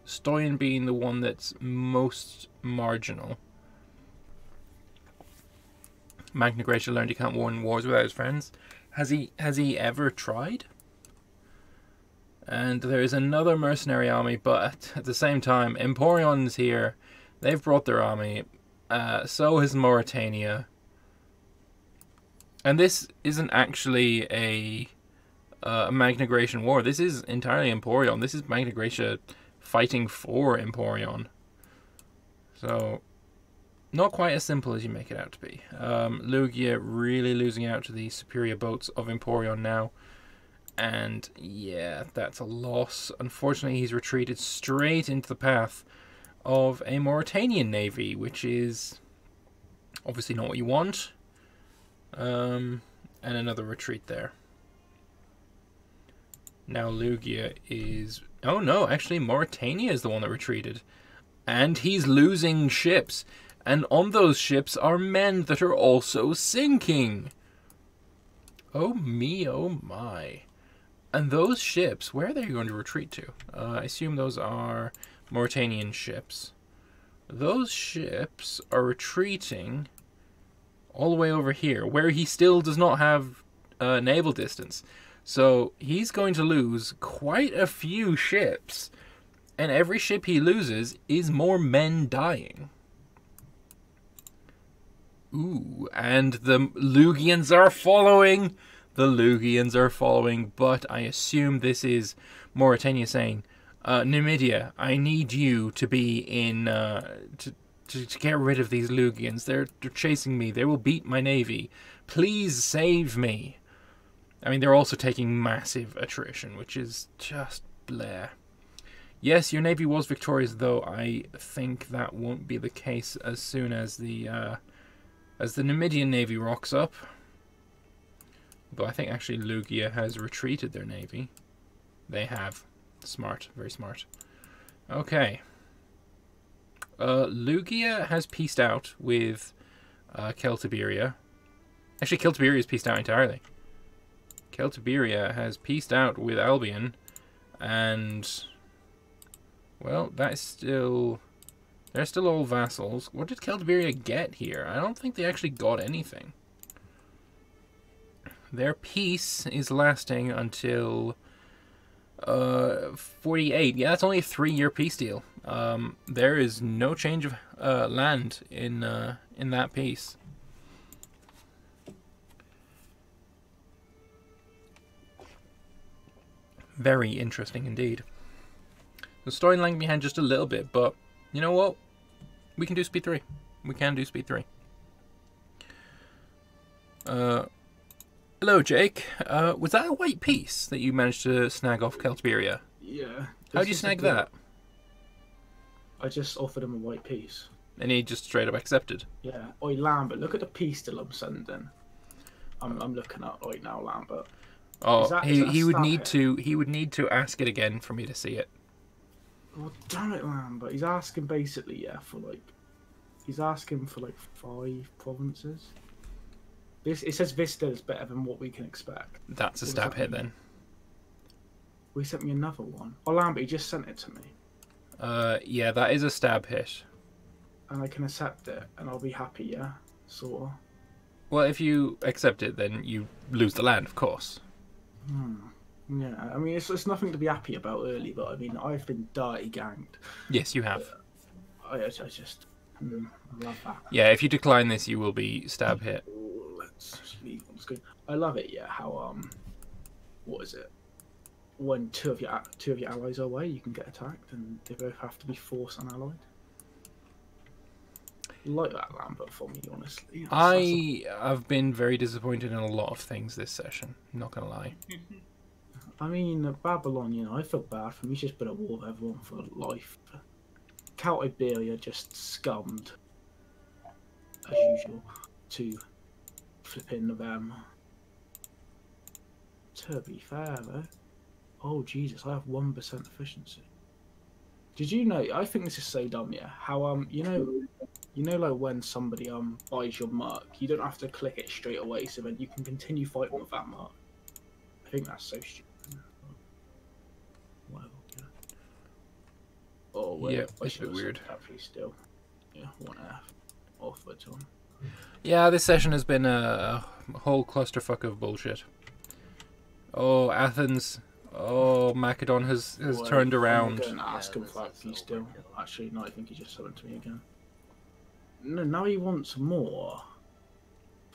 Stoyan being the one that's most marginal. Magna Gracia learned he can't win wars without his friends. Has he ever tried? And there is another mercenary army, but at the same time, Emporion's here. They've brought their army. So has Mauritania. And this isn't actually a Magna Gracian war. This is entirely Emporion. This is Magna Gracia fighting for Emporion. So, not quite as simple as you make it out to be. Lugia really losing out to the superior boats of Emporion now. And yeah, that's a loss. Unfortunately, he's retreated straight into the path of a Mauritanian navy, which is obviously not what you want. And another retreat there. Now Lugia is... Oh no, actually Mauritania is the one that retreated. And he's losing ships. And on those ships are men that are also sinking. Oh me, oh my. And those ships, where are they going to retreat to? I assume those are Mauritanian ships. Those ships are retreating all the way over here, where he still does not have naval distance. So he's going to lose quite a few ships. And every ship he loses is more men dying. Ooh, and the Lugians are following. The Lugians are following, but I assume this is Mauritania saying, Numidia, I need you to be in, to get rid of these Lugians. They're chasing me. They will beat my navy. Please save me. I mean, they're also taking massive attrition, which is just bleh. Yes, your navy was victorious, though I think that won't be the case as soon as the Numidian navy rocks up. Though I think actually Lugia has retreated their navy. They have. Smart. Very smart. Okay. Lugia has peaced out with Celtiberia. Actually, Celtiberia has peaced out entirely. Celtiberia has peaced out with Albion. And... well, that is still... they're still all vassals. What did Celtiberia get here? I don't think they actually got anything. Their peace is lasting until 48. Yeah, that's only a 3-year peace deal. There is no change of land in that peace. Very interesting indeed. The story lagging behind just a little bit, but you know what? We can do speed 3. We can do speed 3. Hello, Jake. Was that a white piece that you managed to snag off Celtiberia? Yeah. How'd you snag that? I just offered him a white piece. And he just straight up accepted? Yeah. Oi, Lambert, look at the piece that I'm sending. I'm looking at right now, Lambert. Oh, he would need to ask it again for me to see it. Oh, damn it, Lambert. He's asking basically, yeah, for like... he's asking for like 5 provinces. It says Vista is better than what we can expect. That's a stab hit then. Well, he sent me another one. Oh, Lambert, he just sent it to me. Yeah, that is a stab hit. And I can accept it, and I'll be happy, yeah? Sort of. Well, if you accept it, then you lose the land, of course. Yeah, I mean, it's nothing to be happy about early, but I mean, I've been dirty ganged. Yes, you have. I just... I love that. Yeah, if you decline this, you will be stab hit. Let's leave on screen. I love it, yeah, how, what is it? When two of your allies are away, you can get attacked, and they both have to be force unallied. Like that, Lambert, for me, honestly. I have been very disappointed in a lot of things this session, not gonna lie. I mean, Babylon, you know, I feel bad for him. He's just been at war with everyone for life. Count Iberia just scummed, as usual, to flipping them. To be fair, though, oh Jesus, I have 1% efficiency. Did you know? I think this is so dumb. Yeah, how you know, like when somebody buys your mark, you don't have to click it straight away, so then you can continue fighting with that mark. I think that's so stupid. Whatever. Yeah. wait. Yeah, I it's a should bit have weird. actually still. Yeah, 1F. Off the ton. Yeah, this session has been a whole clusterfuck of bullshit. Oh, Athens. Oh, Macedon has turned I'm around. going to ask him for FP still. Actually, no, I think he just summoned to me again. No, now he wants more.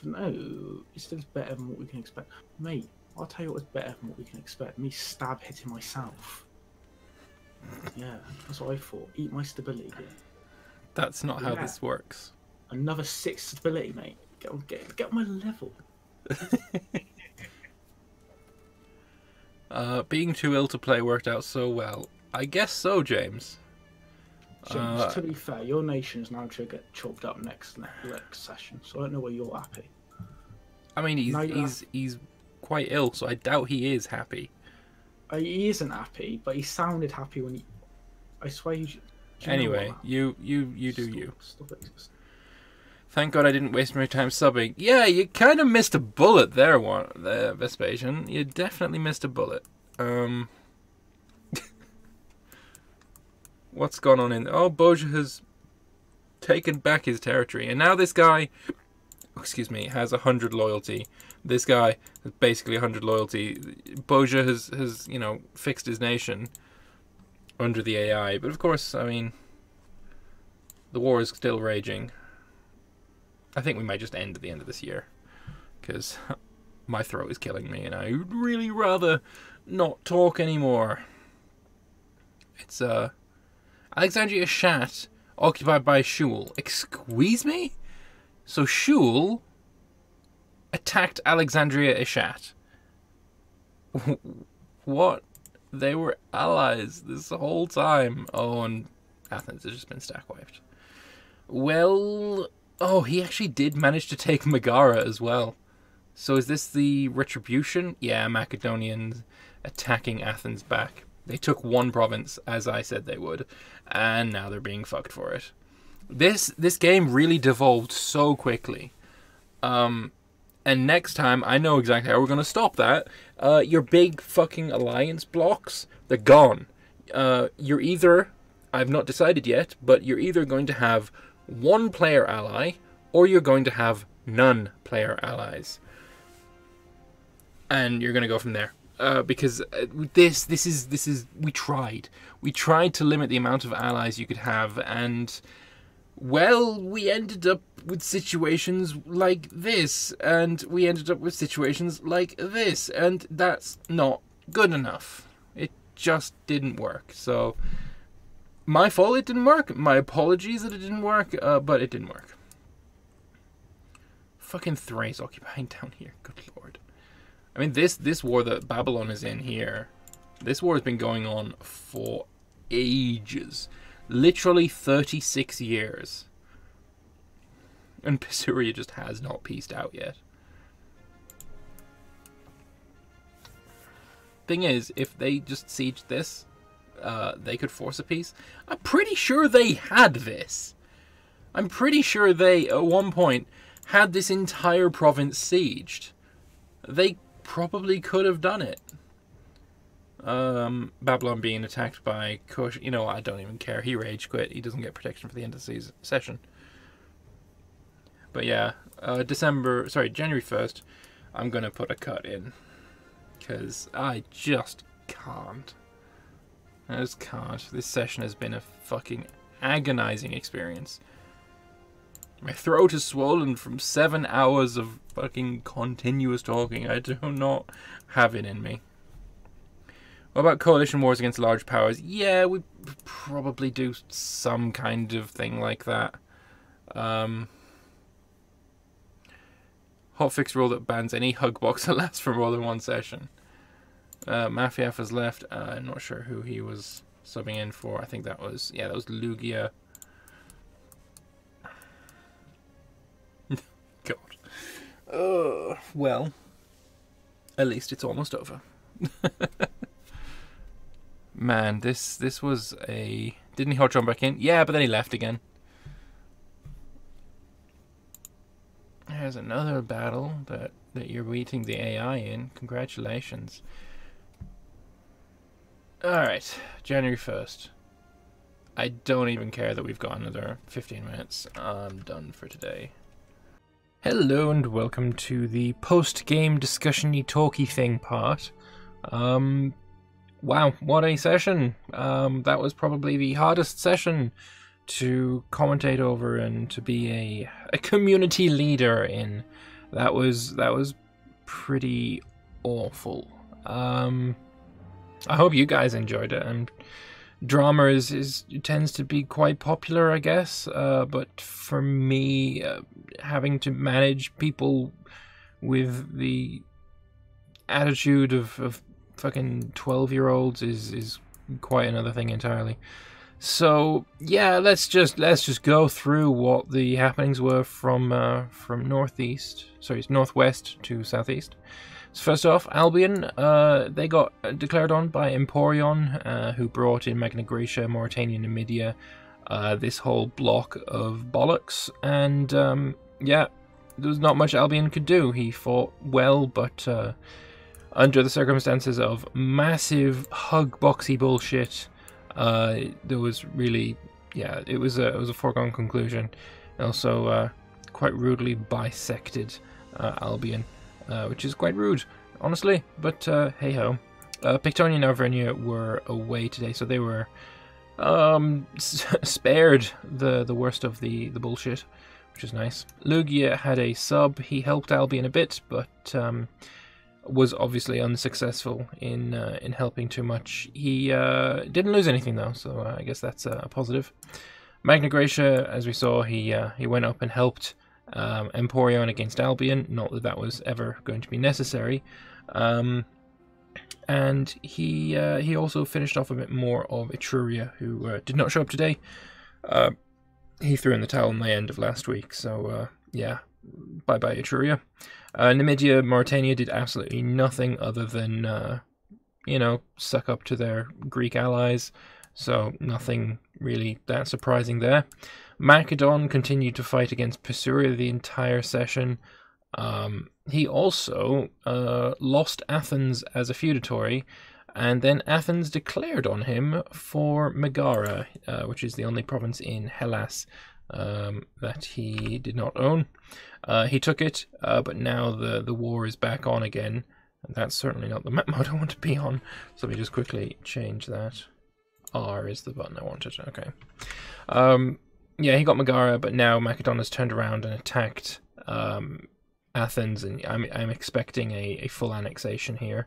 No, it's still better than what we can expect. Mate, I'll tell you what's better than what we can expect. Me stab hitting myself. Yeah, that's what I thought. Eat my stability here. That's not how this works. Another 6 stability, mate. Get on my level. Being too ill to play worked out so well. I guess so, James. James, to be fair, your nation is now going to get chopped up next session, so I don't know where you're happy. I mean, he's quite ill, so I doubt he is happy. He isn't happy, but he sounded happy when he. I swear you. Anyway, you do you. Stop it. Thank God I didn't waste my time subbing. Yeah, you kind of missed a bullet there, Vespasian. You definitely missed a bullet. What's gone on in... Oh, Boja has taken back his territory. And now this guy, excuse me, has 100 loyalty. This guy has basically 100 loyalty. Boja has, you know, fixed his nation under the AI. But of course, I mean, the war is still raging. I think we might just end at the end of this year. Because my throat is killing me and I would really rather not talk anymore. It's, Alexandria Shat, occupied by Shul. Excuse me? So Shul attacked Alexandria Ishat. What? They were allies this whole time. Oh, and Athens has just been stack wiped. Well, oh, he actually did manage to take Megara as well. So is this the retribution? Yeah, Macedonians attacking Athens back. They took one province, as I said they would, and now they're being fucked for it. This game really devolved so quickly. And next time, I know exactly how we're going to stop that. Your big fucking alliance blocks, they're gone. You're either, I've not decided yet, but you're either going to have one player ally, or you're going to have none player allies. And you're going to go from there. Because this is we tried to limit the amount of allies you could have, and well, we ended up with situations like this, and we ended up with situations like this, and that's not good enough. It just didn't work. So my fault it didn't work. My apologies that it didn't work, but it didn't work. Fucking Thrace occupying down here. Good lord. I mean, this war that Babylon is in here, this war has been going on for ages. Literally 36 years. And Pisuria just has not pieced out yet. Thing is, if they just sieged this, they could force a peace. I'm pretty sure they had this. I'm pretty sure they, at one point, had this entire province sieged. They probably could have done it. Babylon being attacked by Kush. You know what, I don't even care. He rage quit. He doesn't get protection for the end of the session. But yeah, January 1st, I'm going to put a cut in. Because I just can't. I just can't. This session has been a fucking agonizing experience. My throat is swollen from 7 hours of fucking continuous talking. I do not have it in me. What about coalition wars against large powers? Yeah, we probably do some kind of thing like that. Hotfix rule that bans any hug box that lasts for more than one session. Mafiaf has left. I'm not sure who he was subbing in for. I think that was, yeah, that was Lugia. God. Well, at least it's almost over. Man, this was a... Didn't he hot jump back in? Yeah, but then he left again. There's another battle that you're beating the AI in. Congratulations. Alright, January 1st. I don't even care that we've got another 15 minutes. I'm done for today. Hello and welcome to the post-game discussion-y talky thing part. Wow, what a session. That was probably the hardest session to commentate over and to be a community leader in. That was pretty awful. I hope you guys enjoyed it, and drama tends to be quite popular, I guess, but for me, having to manage people with the attitude of fucking 12-year-olds is quite another thing entirely. So yeah, let's just go through what the happenings were from northwest to southeast. So first off, Albion, they got declared on by Emporion, who brought in Magna Graecia, Mauritania, Numidia, this whole block of bollocks, and yeah, there was not much Albion could do. He fought well, but under the circumstances of massive hug-boxy bullshit, there was really, yeah, it was a foregone conclusion. Also, quite rudely bisected Albion, which is quite rude, honestly. But hey ho. Pictonia and Arvernia were away today, so they were spared the worst of the bullshit, which is nice. Lugia had a sub. He helped Albion a bit, but was obviously unsuccessful in helping too much. He didn't lose anything though, so I guess that's a positive. Magna Graecia, as we saw, he went up and helped Emporion against Albion. Not that that was ever going to be necessary. And he also finished off a bit more of Etruria, who did not show up today. He threw in the towel in the end of last week, so yeah, bye-bye Etruria. Numidia, Mauritania did absolutely nothing other than, you know, suck up to their Greek allies, so nothing really that surprising there. Macedon continued to fight against Pisuria the entire session. He also lost Athens as a feudatory, and then Athens declared on him for Megara, which is the only province in Hellas that he did not own. He took it, but now the war is back on again. And that's certainly not the map mode I want to be on. So let me just quickly change that. R is the button I wanted. Okay. Yeah, he got Megara, but now Macedon has turned around and attacked Athens, and I'm expecting a full annexation here.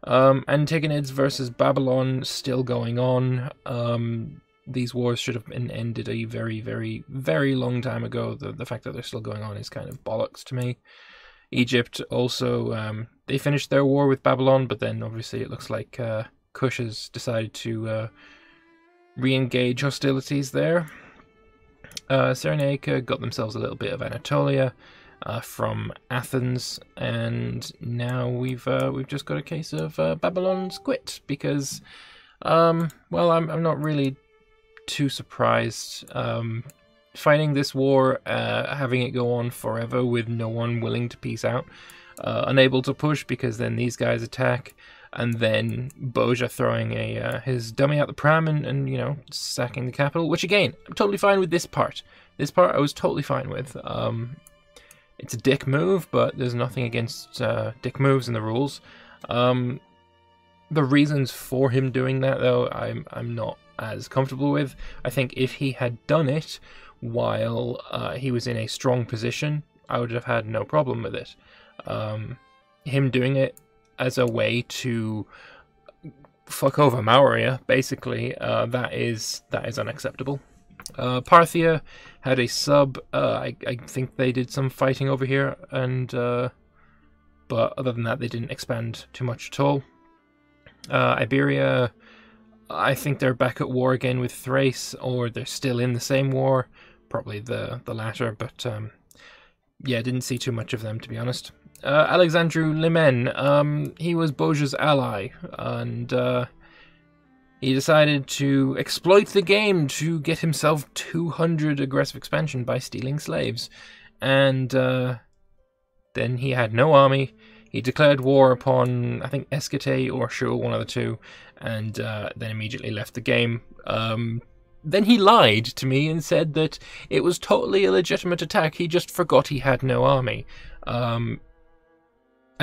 Antigonids versus Babylon still going on. These wars should have been ended a very, very, very long time ago. The fact that they're still going on is kind of bollocks to me. Egypt also, they finished their war with Babylon, but then obviously it looks like Kush has decided to re-engage hostilities there. Cyrenaica got themselves a little bit of Anatolia from Athens, and now we've just got a case of Babylon's quit because, well, I'm not really too surprised. Fighting this war, having it go on forever with no one willing to peace out, unable to push because then these guys attack, and then Boja throwing his dummy out the pram and you know, sacking the capital, which again, I'm totally fine with this part. This part I was totally fine with. It's a dick move, but there's nothing against dick moves in the rules. The reasons for him doing that, though, I'm not as comfortable with. I think if he had done it while he was in a strong position, I would have had no problem with it. Him doing it as a way to fuck over Mauria, basically, that is unacceptable. Parthia had a sub. I think they did some fighting over here, and but other than that, they didn't expand too much at all. Iberia, I think they're back at war again with Thrace, or they're still in the same war. Probably the latter, but yeah, didn't see too much of them, to be honest. Alexandru Limen, he was Boja's ally, and he decided to exploit the game to get himself 200 aggressive expansion by stealing slaves. And then he had no army. He declared war upon, I think, Escate or Shul, one of the two, and then immediately left the game. then he lied to me and said that it was totally a legitimate attack. He just forgot he had no army. I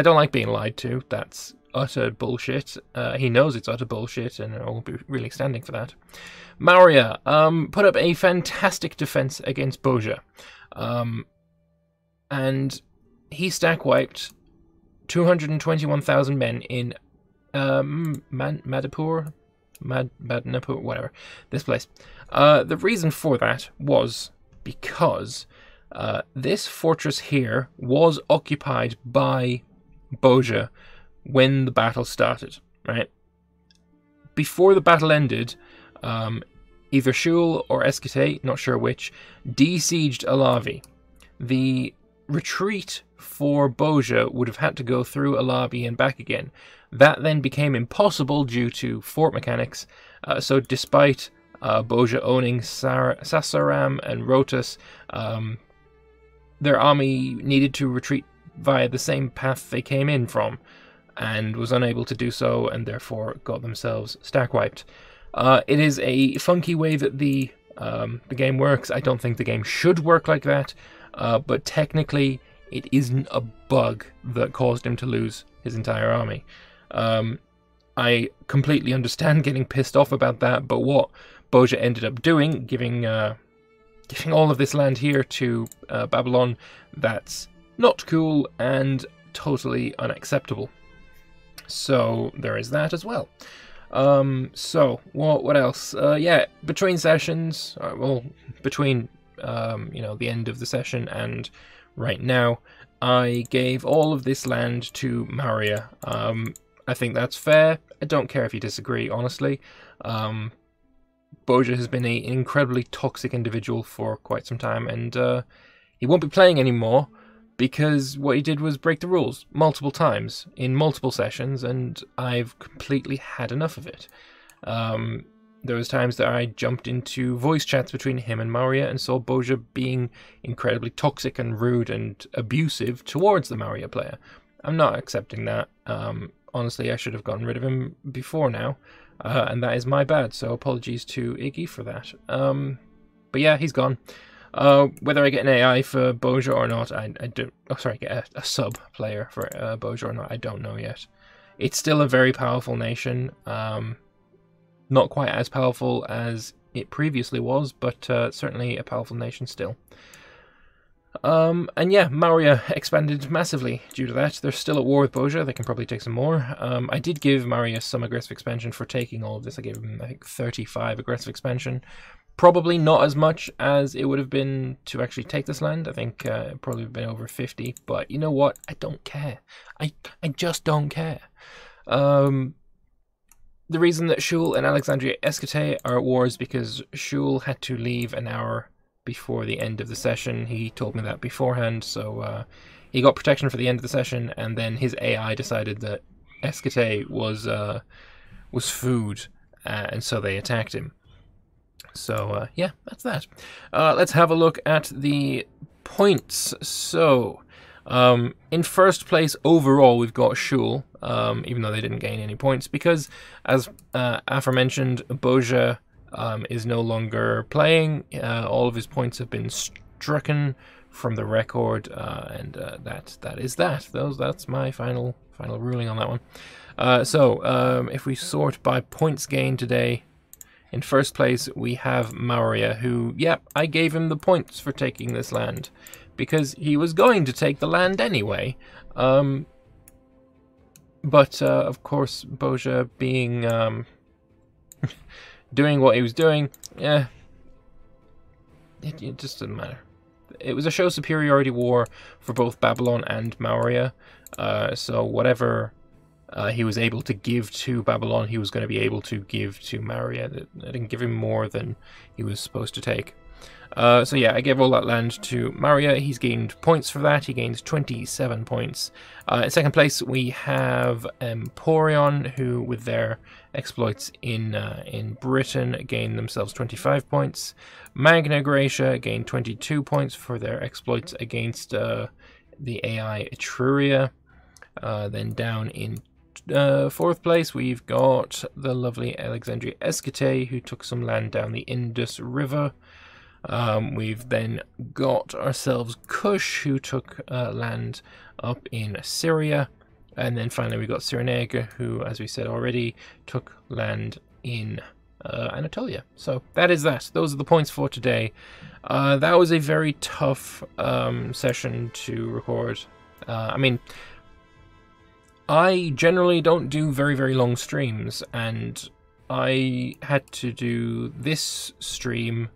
don't like being lied to. That's utter bullshit. He knows it's utter bullshit, and I won't be really standing for that. Maria put up a fantastic defense against Boja. And he stack wiped 221,000 men in Madapur, whatever, this place. The reason for that was because this fortress here was occupied by Boja when the battle started, right? Before the battle ended, either Shul or Ep69, not sure which, de-sieged Alavi. The retreat for Boja would have had to go through Alavi and back again. That then became impossible due to fort mechanics, so despite Boja owning Sasaram and Rotus, their army needed to retreat via the same path they came in from, and was unable to do so, and therefore got themselves stack wiped. It is a funky way that the game works. I don't think the game should work like that, but technically it isn't a bug that caused him to lose his entire army. I completely understand getting pissed off about that, but what Boja ended up doing, giving all of this land here to Babylon, that's not cool and totally unacceptable. So there is that as well. So what else? Yeah, between sessions, well, between the end of the session and right now, I gave all of this land to Maria. I think that's fair. I don't care if you disagree, honestly. Boja has been an incredibly toxic individual for quite some time, and he won't be playing anymore because what he did was break the rules multiple times in multiple sessions, and I've completely had enough of it. There was times that I jumped into voice chats between him and Maria and saw Boja being incredibly toxic and rude and abusive towards the Maria player. I'm not accepting that. Honestly, I should have gotten rid of him before now, and that is my bad, so apologies to Iggy for that. But yeah, he's gone. Whether I get an AI for Boja or not, I don't. Oh, sorry, get a sub player for Boja or not, I don't know yet. It's still a very powerful nation. Not quite as powerful as it previously was, but certainly a powerful nation still. And yeah, Maria expanded massively due to that. They're still at war with Boja. They can probably take some more. I did give Maria some aggressive expansion for taking all of this. I gave him, I think, 35 aggressive expansion. Probably not as much as it would have been to actually take this land. I think it probably would have been over 50. But you know what? I don't care. I just don't care. The reason that Shul and Alexandria Escate are at war is because Shul had to leave an hour before the end of the session. He told me that beforehand, so he got protection for the end of the session, and then his AI decided that Escate was food, and so they attacked him. So yeah, that's that. Let's have a look at the points. So in first place overall, we've got Shul, even though they didn't gain any points, because as aforementioned, Boja is no longer playing. All of his points have been stricken from the record, and that is that. That's my final ruling on that one. So if we sort by points gained today, in first place we have Maria, who, yep, I gave him the points for taking this land because he was going to take the land anyway. But of course, Boja being doing what he was doing, yeah, it just didn't matter. It was a show superiority war for both Babylon and Maurya, so whatever he was able to give to Babylon, he was going to be able to give to Maurya. I didn't give him more than he was supposed to take. So yeah, I gave all that land to Maurya. He's gained points for that. He gains 27 points. In second place, we have Emporion, who, with their exploits in Britain, gained themselves 25 points. Magna Graecia gained 22 points for their exploits against the AI Etruria. Then down in fourth place, we've got the lovely Alexandria Escate, who took some land down the Indus River. We've then got ourselves Kush, who took land up in Syria. And then finally we got Cyrenaica, who, as we said already, took land in Anatolia. So that is that. Those are the points for today. That was a very tough session to record. I mean, I generally don't do very, very long streams, and I had to do this stream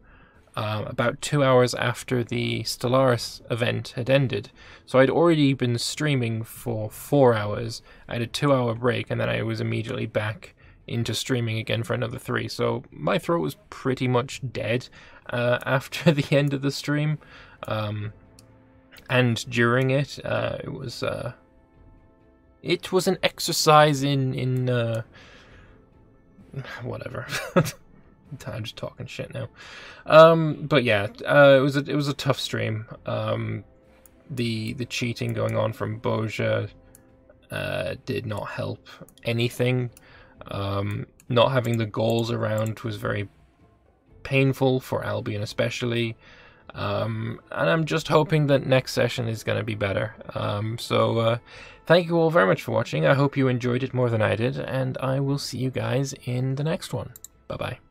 about 2 hours after the Stellaris event had ended. So I'd already been streaming for 4 hours. I had a 2-hour break, and then I was immediately back into streaming again for another 3. So my throat was pretty much dead after the end of the stream. And during it, it was an exercise in whatever. I'm just talking shit now. But yeah, it was a tough stream. The cheating going on from Boja did not help anything. Not having the goals around was very painful for Albion especially. And I'm just hoping that next session is going to be better. So thank you all very much for watching. I hope you enjoyed it more than I did, and I will see you guys in the next one. Bye-bye.